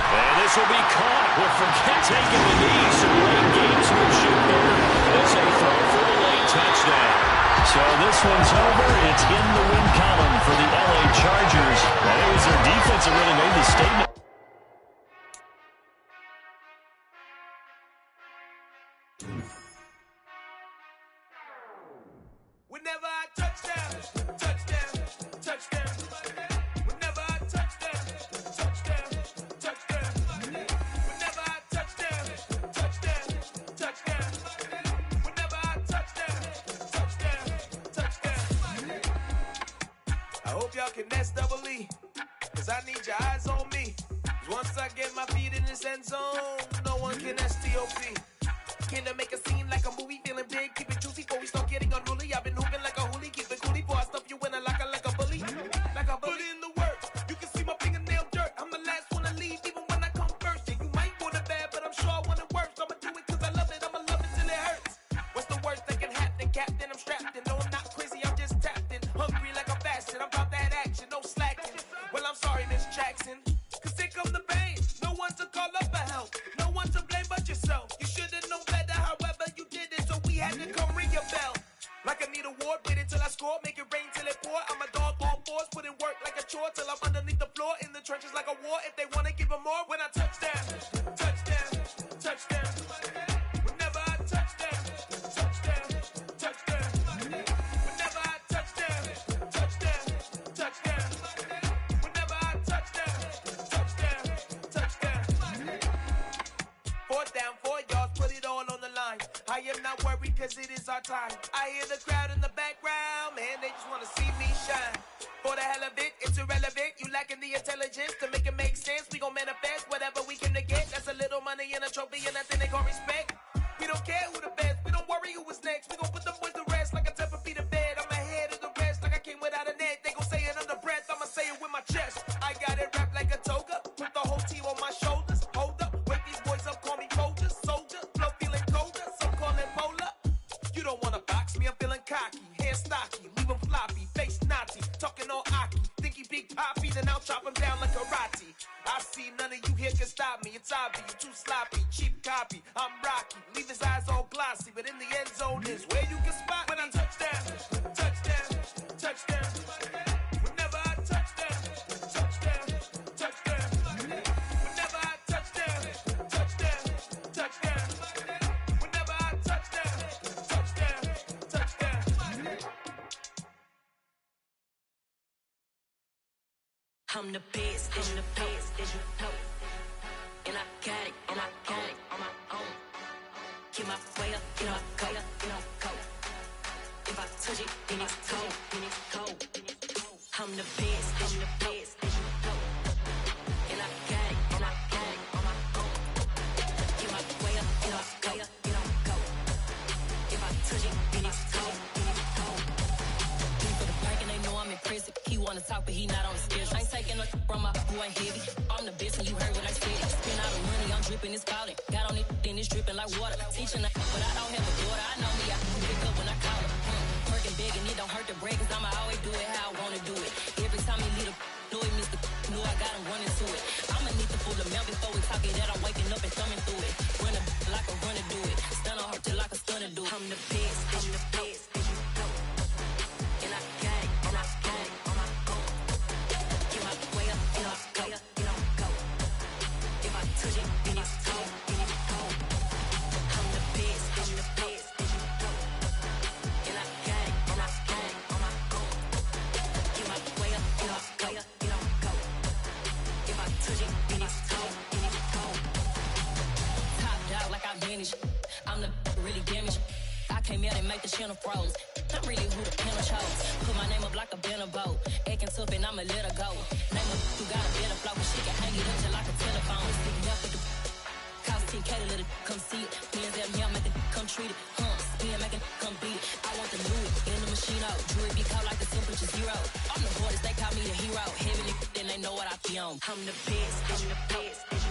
And this will be caught with forget taking the knee. Some late gamesmanship there. It's a throw for the late touchdown. So this one's over. It's in the win column for the LA Chargers. And it was their defense that really made the statement. Whenever I touchdown, touchdown, touchdown. Whenever I touchdown, touchdown, touchdown. Whenever I touchdown, touchdown, touchdown. Whenever I touchdown, touchdown, touchdown. I hope y'all can nest double E, cause I need your eyes on me. Cause once I get my feet in this end zone, no one can STOP. Came to make a scene like a movie, feeling big, keep it juicy before we start getting unruly. I've been hooping like a hoolie, keep it coolie before I stuff you in a locker like a bully. Like a bully. Put in the work, you can see my fingernail dirt. I'm the last one to leave, even when I come first. Yeah, you might want it bad, but I'm sure I want it worse. I'ma do it cause I love it, I'ma love it till it hurts. What's the worst that can happen, Captain? I'm strapped in, no I'm not crazy, I'm just tapped in. Hungry like I'm fasting, I'm about that action, no slacking. Well, I'm sorry, Miss Jackson, cause here come the pain. No one to call up for help, no one to blame but yourself. You should've known better, however you did it, so we had to come ring your bell. Like I need a award, wait until I score, make it rain till it pour. I'm a dog on fours, put in work like a chore till I'm underneath the floor, in the trenches like a war. If they wanna give them more, when I touchdown, touchdown, touchdown. Whenever I touchdown, touchdown, touchdown. Whenever I touchdown, touchdown, touchdown. Whenever I touchdown, touchdown, touchdown. 4th down, 4 yards, put it all on the line. I am not worried cause it is our time. I hear the crowd in the background, man, they just wanna see me shine. For the hell of it, it's irrelevant. You lacking the intelligence to make it make sense. We gon' manifest whatever we can to get. That's a little money and a trophy and nothing they gon' respect. We don't care who the best, we don't worry who is next. We gon' put the boys to rest like a 10 feet of bed. I'm ahead of the rest like I came without a net. They gon' say it under breath, I'ma say it with my chest. I got it wrapped like a toga, put the whole team on my shoulders. Hold up, wake these boys up, call me Folger, soldier. Flow feeling colder, some call it polar. You don't wanna box me, I'm feeling cocky. Hair stocky, leave him floppy, face naughty. Talking all aki, think he big poppy, then I'll chop him down like karate. I see none of you here can stop me. It's obvious, you too sloppy, cheap copy. I'm Rocky, leave his eyes all glossy, but in the end zone is where you can spot when I touchdown, touchdown, touchdown. Whenever I touchdown, touchdown, touchdown. Whenever I touchdown, touchdown, touchdown. Whenever I touchdown, touchdown, touchdown. I'm the best, I'm the best, and I got it, and I got it on my own. Get my way up, get my go, go. If I touch it, then it's cold, I'm the best, I'm the best, and I got it, and I got it on my own. Get my way up, get my go. If I touch it, then it's cold, for the bank and they know I'm impressive. He wanna talk, but he not on the schedule. I ain't taking no from my who ain't heavy. I'm the best, and you heard what I said. Spend all the money, I'm dripping, it's falling. Got on it, then it's dripping like water. Teaching, but I don't have a daughter. I know me, I can pick up when I call her. Working big, and it don't hurt to break, cause I'ma always do it how I wanna do it. Every time he lead a know he missed the knew I got him running to it. I'ma need to pull the mail before we talk it that I'm waking up and thumbing through it. Run like a runner do it. Stun on her till like a stunner do it. I'm the best, I'm the best. And I got it, and I got it on my own. Get my way up, get my go. If I touch it, then it's cold, I'm the best, I'm the best. And I got it, and I got it on my own. Get my way up, get my go. If I touch it, then it's cold, Top dog like I manage. I'm the really damaged. I came out and make the channel froze. I'm really who the panel chose. Put my name up like a banner boat. Acting tough and I'ma let her go. Name up who got a better flow, but she can hang it up till like a telephone. Sticking up with the cost 10K to let it come see it. Me and them here make it come treat it. Spin make it come beat it. I want the Louis in the machine out. Jewelry be caught like the temperature 0. I'm the hardest, they call me the hero. Heavenly, then they know what I be on. I'm the best, I'm the best.